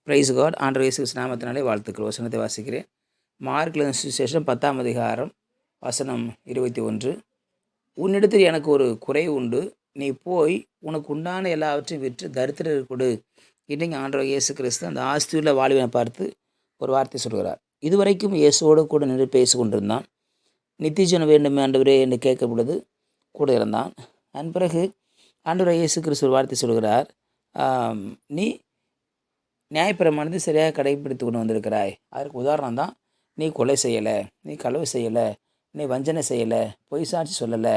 Price God. ஆண்டவர் இயேசு கிறிஸ்து நாமத்தினாலே வாழ்த்துக்கள். வசனத்தை வாசிக்கிறேன். மார்க் எழுதின சுவிசேஷம் 10ஆம் அதிகாரம் வசனம் 21. உன்னிடத்தில் எனக்கு ஒரு குறை உண்டு, நீ போய் உனக்கு உண்டான எல்லாவற்றையும் விற்று தரித்திரருக்கு கொடு. இன்னைக்கு ஆண்டவர் இயேசு கிறிஸ்து அந்த ஆஸ்தியுள்ள வாலிபனை பார்த்து ஒரு வார்த்தை சொல்கிறார். இதுவரைக்கும் இயேசுவோடு கூட நின்று பேசி கொண்டிருந்தான். நித்திஜனம் வேண்டும் ஆண்டவரே என்று கேட்க பொழுது கூட இருந்தான். அதன் பிறகு ஆண்டவர் இயேசு கிறிஸ்து ஒரு வார்த்தை சொல்கிறார், நீ நியாயப்பிரமாணத்தை சரியாக கடைபிடித்து கொண்டு வந்திருக்கிறாய். அதற்கு உதாரணம் தான், நீ கொலை செய்யலை, நீ களவு செய்யலை, நீ வஞ்சனை செய்யலை, பொய் சாட்சி சொல்லலை,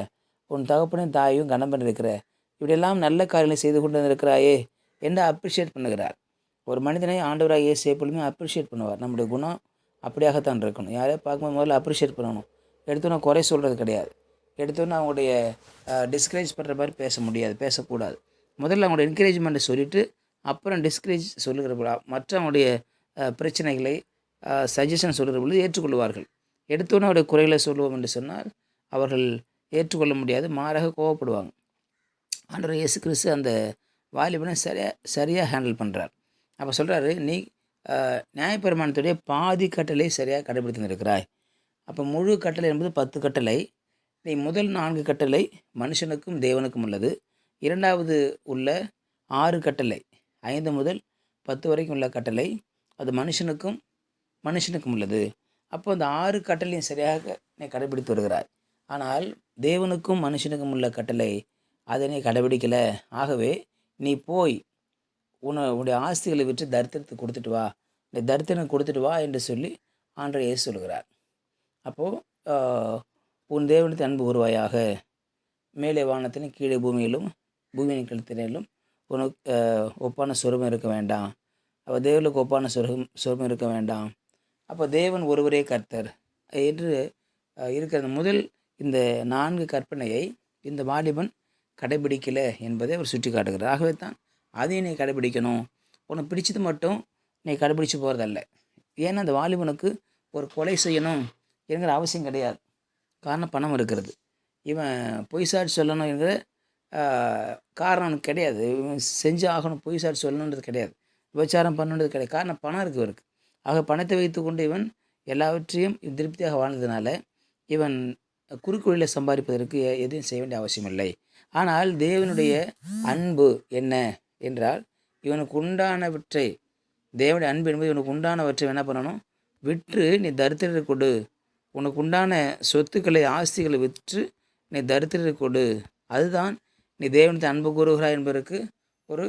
உன் தகப்பனையும் தாயையும் கனம் பண்ணியிருக்கிற, இப்படியெல்லாம் நல்ல காரியங்களை செய்து கொண்டு வந்திருக்கிறாயே என்று அப்ரிஷியேட் பண்ணுகிறார். ஒரு மனிதனை ஆண்டவராக இயேசு எப்பொழுதுமே அப்ரிஷியேட் பண்ணுவார். நம்முடைய குணம் அப்படியாகத்தான் இருக்கணும். யாரையும் பார்க்கும்போது முதல்ல அப்ரிஷியேட் பண்ணணும். எடுத்தோன்னே குறை சொல்கிறது கிடையாது. எடுத்தோன்னே அவங்களுடைய டிஸ்கரேஜ் பண்ணுற மாதிரி பேச முடியாது, பேசக்கூடாது. முதல்ல அவங்களோட என்கரேஜ்மெண்ட்டை சொல்லிவிட்டு அப்புறம் டிஸ்கரேஜ் சொல்லுகிற மற்றவங்களுடைய பிரச்சனைகளை சஜஷன் சொல்லுகிற பொழுது ஏற்றுக்கொள்வார்கள். எடுத்தோன்னே அவருடைய குறைகளை சொல்லுவோம் என்று சொன்னால் அவர்கள் ஏற்றுக்கொள்ள முடியாது, மாறாக கோவப்படுவாங்க. ஆண்டவர் இயேசு கிறிஸ்து அந்த வாலிபனை சரியாக ஹேண்டில் பண்ணுறார். அப்போ சொல்கிறாரு, நீ நியாயப்பிரமாணத்துடைய பாதி கட்டளை சரியாக கடைபிடித்து இருக்கிறாய். அப்போ முழு கட்டளை என்பது 10 கட்டளை. நீ முதல் 4 கட்டளை மனுஷனுக்கும் தேவனுக்கும் உள்ளது. இரண்டாவது உள்ள 6 கட்டளை 5 முதல் 10 வரைக்கும் உள்ள கட்டளை அது மனுஷனுக்கும் உள்ளது. அப்போ அந்த 6 கட்டளையும் சரியாக நீ கடைபிடித்து வருகிறாய். ஆனால் தேவனுக்கும் மனுஷனுக்கும் உள்ள கட்டளை அதை நீ கடைபிடிக்கலை. ஆகவே நீ போய் உன்னுடைய ஆஸ்திகளை விற்று தரித்திரத்துக்கு கொடுத்துட்டு வா, நீ தரித்திரம் கொடுத்துட்டு வா என்று சொல்லி ஆண்டவர் இயேசு சொல்கிறார். அப்போது உன் தேவனுக்கு அன்பு கூறுவாயாக, மேலே வானத்திலும் கீழே பூமியின் கழுத்திலும் உனக்கு ஒப்பான சுரமும் இருக்க வேண்டாம். அப்போ தேவனுக்கு ஒப்பான சுரமும் இருக்க வேண்டாம். அப்போ தேவன் ஒருவரே கர்த்தர் என்று இருக்கிற முதல் இந்த 4 கற்பனையை இந்த வாலிபன் கடைபிடிக்கலை என்பதை அவர் சுட்டி காட்டுகிறார். ஆகவே தான் அதையும் நீ கடைபிடிக்கணும். உனக்கு பிடிச்சது மட்டும் நீ கடைபிடிச்சு போகிறதல்ல. ஏன்னா அந்த வாலிபனுக்கு ஒரு கொலை செய்யணும் என்கிற அவசியம் கிடையாது. காரணம் பணம் இருக்கிறது. இவன் பொய் சாட்சி சொல்லணும் என்கிற காரணம் கிடையாது. இவன் செஞ்சு ஆகணும், பொய் சாட்சி சொல்லணுன்றது கிடையாது, விபச்சாரம் பண்ணணுன்றது கிடையாது. காரணம் பணம் இருக்குது இவருக்கு. ஆக பணத்தை வைத்து கொண்டு இவன் எல்லாவற்றையும் திருப்தியாக வாழ்ந்ததுனால இவன் குறுக்குவழியில் சம்பாதிப்பதற்கு எதுவும் செய்ய வேண்டிய அவசியம் இல்லை. ஆனால் தேவனுடைய அன்பு என்ன என்றால், இவனுக்கு உண்டானவற்றை, தேவனுடைய அன்பு என்பது இவனுக்கு உண்டானவற்றை என்ன பண்ணணும், விற்று நீ தரித்திரருக்கு கொடு. உனக்கு உண்டான சொத்துக்களை, ஆஸ்திகளை விற்று நீ தரித்திரருக்கு கொடு. அதுதான் நீ தேவனுக்கு அன்பு கூறுகிறாய் என்பதற்கு ஒரு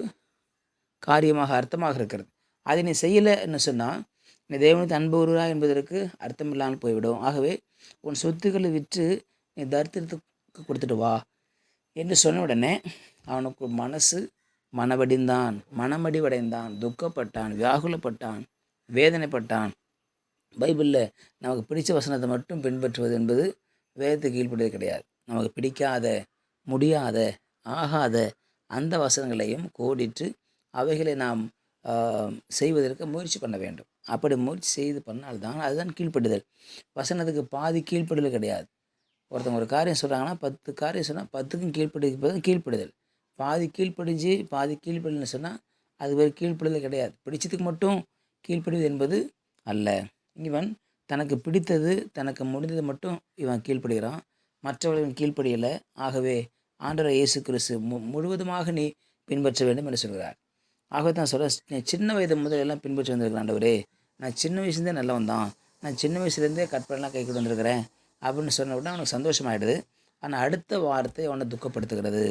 காரியமாக, அர்த்தமாக இருக்கிறது. அதை நீ செய்யலைன்னு சொன்னால் நீ தேவனுக்கு அன்பு கூறுகிறாய் என்பதற்கு அர்த்தம் இல்லாமல் போய்விடும். ஆகவே உன் சொத்துக்களை விற்று நீ தரித்திரத்துக்கு கொடுத்துட்டு வா என்று சொன்ன உடனே அவனுக்கு மனமடிவடைந்தான், துக்கப்பட்டான், வியாகுலப்பட்டான், வேதனைப்பட்டான். பைபிளில் நமக்கு பிடிச்ச வசனத்தை மட்டும் பின்பற்றுவது என்பது வேதத்துக்கு கீழ்ப்படுவது கிடையாது. நமக்கு பிடிக்காத, முடியாத, ஆகாத அந்த வசனங்களையும் கோடிட்டு அவைகளை நாம் செய்வதற்கு முயற்சி பண்ண வேண்டும். அப்படி முயற்சி செய்து பண்ணால்தான் அதுதான் கீழ்ப்படுதல். வசனத்துக்கு பாதி கீழ்ப்படுதல் கிடையாது. ஒருத்தவங்க ஒரு காரியம் சொல்கிறாங்கன்னா 10 காரியம் சொன்னால் 10க்கும் கீழ்ப்படுவது கீழ்ப்படுதல். பாதி கீழ்ப்படின்னு சொன்னால் அது ஒரு கீழ்ப்படுதல் கிடையாது. பிடிச்சதுக்கு மட்டும் கீழ்ப்படுவது என்பது அல்ல. இவன் தனக்கு பிடித்தது, தனக்கு முடிந்தது மட்டும் இவன் கீழ்ப்படுகிறான், மற்றவர்களின் கீழ்ப்படியலை. ஆகவே ஆண்டவர் இயேசு கிறிஸ்து முழுவதுமாக நீ பின்பற்ற வேண்டும் என்று சொல்கிறார். ஆகவே தான் சொல்ல, சின்ன வயது முதல் எல்லாம் பின்பற்றி வந்திருக்கிறேன் ஆண்டவரே, நான் சின்ன வயசுலேருந்தே நல்லவன் தான், நான் சின்ன வயசுலேருந்தே கற்பனைலாம் கைக்கு வந்திருக்கிறேன் அப்படின்னு சொன்ன உடனே அவனுக்கு சந்தோஷமாயிடுது. ஆனால் அடுத்த வார்த்தை அவனை துக்கப்படுத்துகிறது.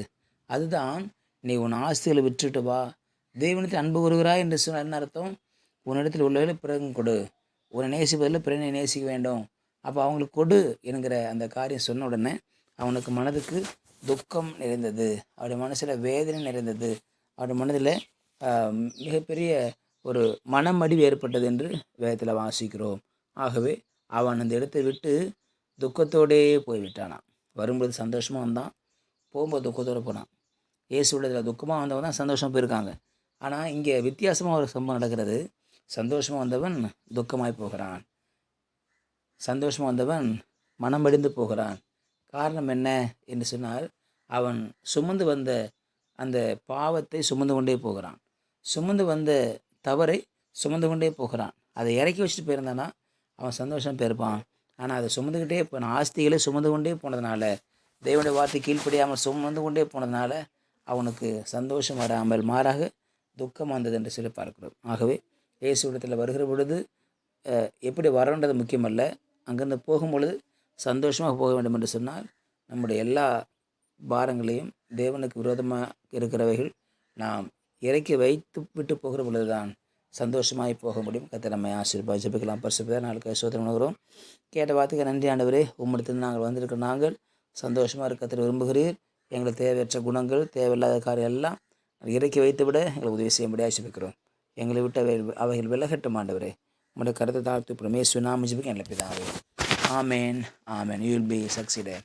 அதுதான், நீ உன் ஆஸ்திகளை விட்டுட்டு வா, தேவனுக்கு அன்பு கூறுகிறாய் என்று சொன்ன என்ன அர்த்தம், உன்னிடத்தில் உள்ளவர்களை பிறகும் கொடு, உன்னை நேசிப்பதில் பிறனை நேசிக்க வேண்டும். அப்போ அவங்களுக்கு கொடு என்கிற அந்த காரியம் சொன்ன உடனே அவனுக்கு மனதுக்கு துக்கம் நிறைந்தது, அவருடைய மனசில் வேதனை நிறைந்தது, அவருடைய மனதில் மிகப்பெரிய ஒரு மனமடிவு ஏற்பட்டது என்று வேதத்தில் வாசிக்கிறோம். ஆகவே அவன் அந்த இடத்தை விட்டு துக்கத்தோடே போய்விட்டானான். வரும்போது சந்தோஷமாக வந்தான், போகும்போது துக்கத்தோடு போனான். இயேசுடைய துக்கமாக வந்தவன் தான் சந்தோஷமாக போயிருக்காங்க. ஆனால் இங்கே வித்தியாசமாக ஒரு சம்பவம் நடக்கிறது. சந்தோஷமாக வந்தவன் துக்கமாய் போகிறான், சந்தோஷமாக வந்தவன் மனமடிந்து போகிறான். காரணம் என்ன என்று சொன்னால், அவன் சுமந்து வந்த அந்த பாவத்தை சுமந்து கொண்டே போகிறான். சுமந்து வந்த தவறை சுமந்து கொண்டே போகிறான். அதை இறக்கி வச்சுட்டு போயிருந்தானா அவன் சந்தோஷம் போயிருப்பான். ஆனால் அதை சுமந்துக்கிட்டே போன ஆஸ்திகளை சுமந்து கொண்டே போனதுனால, தேவனுடைய வார்த்தை கீழ்ப்படியாமல் சுமந்து கொண்டே போனதுனால அவனுக்கு சந்தோஷம் வராமல் மாறாக துக்கம் வந்தது என்று சொல்லி பார்க்கிறோம். ஆகவே இயேசுவிடத்தில் வருகிற பொழுது எப்படி வரணுன்றது முக்கியமல்ல, அங்கேருந்து போகும்பொழுது சந்தோஷமாக போக வேண்டும் என்று சொன்னால் நம்முடைய எல்லா பாரங்களையும் தேவனுக்கு விரோதமாக இருக்கிறவைகள் நாம் இறக்கி வைத்து விட்டு போகிற பொழுது தான் சந்தோஷமாய் போக முடியும். கர்த்தர் நம்மை ஆசீர்வதிப்பார். ஜெபிக்கலாம். பரிசுத்த நாளுக்கு சோதனை உணர்கிறோம். கேட்ட வார்த்தைக்கு நன்றி ஆண்டவரே. உம்மிடத்தில் நாங்கள் வந்திருக்கிற நாங்கள் சந்தோஷமாக இருக்க கர்த்தர் விரும்புகிறீர். எங்களுக்கு தேவையற்ற குணங்கள், தேவையில்லாத காரியம் எல்லாம் இறக்கி வைத்து விட எங்களை உதவி செய்யும்படியாக ஜெபிக்கிறோம். எங்களை விட்டு அவைகள் விலகட்டும் ஆண்டவரே. உங்களுடைய கருத்தை தாழ்த்து பிரமேஸ்வரி நாம ஜெபிக்க நல்ல பிதாவே. ஆமேன். ஆமேன். You will be succeeded.